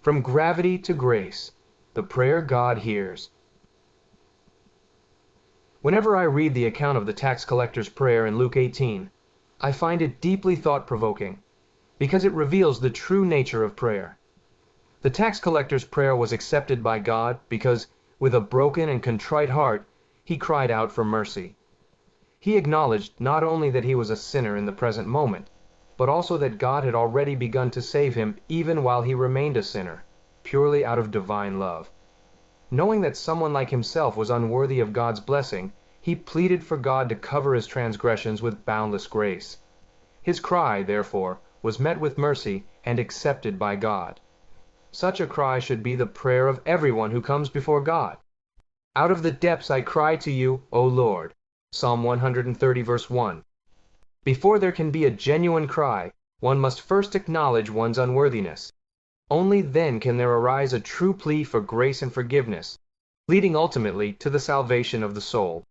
From gravity to grace, the prayer God hears. Whenever I read the account of the tax collector's prayer in Luke 18, I find it deeply thought-provoking, because it reveals the true nature of prayer. The tax collector's prayer was accepted by God because, with a broken and contrite heart, he cried out for mercy. He acknowledged not only that he was a sinner in the present moment, but also that God had already begun to save him even while he remained a sinner, purely out of divine love. Knowing that someone like himself was unworthy of God's blessing, he pleaded for God to cover his transgressions with boundless grace. His cry, therefore, was met with mercy and accepted by God. Such a cry should be the prayer of everyone who comes before God. Out of the depths I cry to you, O Lord. Psalm 130 verse 1. Before there can be a genuine cry, one must first acknowledge one's unworthiness. Only then can there arise a true plea for grace and forgiveness, leading ultimately to the salvation of the soul.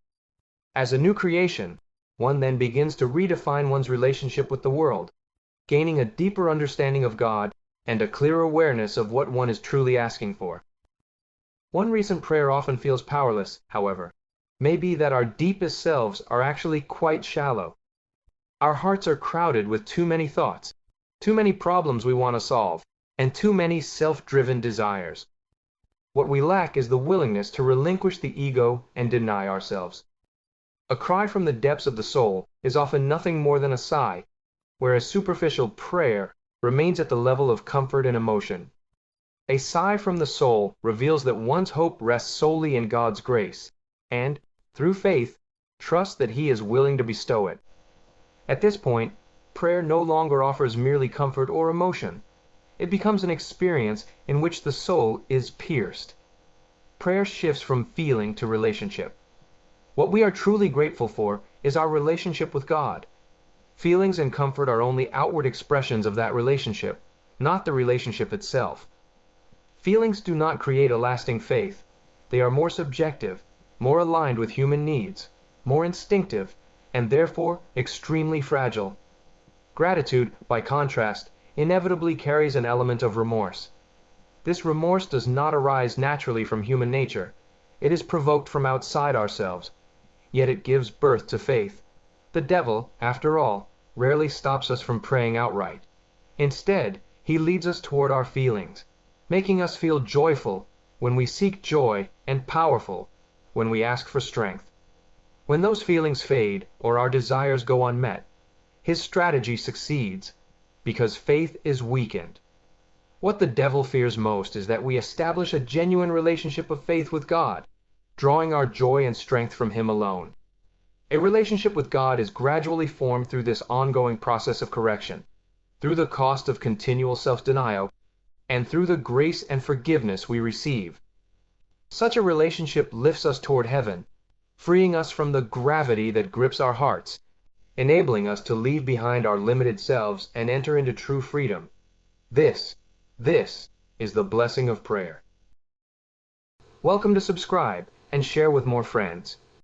As a new creation, one then begins to redefine one's relationship with the world, gaining a deeper understanding of God and a clearer awareness of what one is truly asking for. One reason prayer often feels powerless, however, may be that our deepest selves are actually quite shallow. Our hearts are crowded with too many thoughts, too many problems we want to solve, and too many self-driven desires. What we lack is the willingness to relinquish the ego and deny ourselves. A cry from the depths of the soul is often nothing more than a sigh, whereas superficial prayer remains at the level of comfort and emotion. A sigh from the soul reveals that one's hope rests solely in God's grace, and, through faith, trusts that He is willing to bestow it. At this point, prayer no longer offers merely comfort or emotion. It becomes an experience in which the soul is pierced. Prayer shifts from feeling to relationship. What we are truly grateful for is our relationship with God. Feelings and comfort are only outward expressions of that relationship, not the relationship itself. Feelings do not create a lasting faith. They are more subjective, more aligned with human needs, more instinctive, and therefore extremely fragile. Gratitude, by contrast, inevitably carries an element of remorse. This remorse does not arise naturally from human nature. It is provoked from outside ourselves. Yet it gives birth to faith. The devil, after all, rarely stops us from praying outright. Instead, he leads us toward our feelings, making us feel joyful when we seek joy and powerful when we ask for strength. When those feelings fade or our desires go unmet, his strategy succeeds because faith is weakened. What the devil fears most is that we establish a genuine relationship of faith with God, drawing our joy and strength from Him alone. A relationship with God is gradually formed through this ongoing process of correction, through the cost of continual self-denial, and through the grace and forgiveness we receive. Such a relationship lifts us toward heaven, freeing us from the gravity that grips our hearts, enabling us to leave behind our limited selves and enter into true freedom. This is the blessing of prayer. Welcome to subscribe and share with more friends.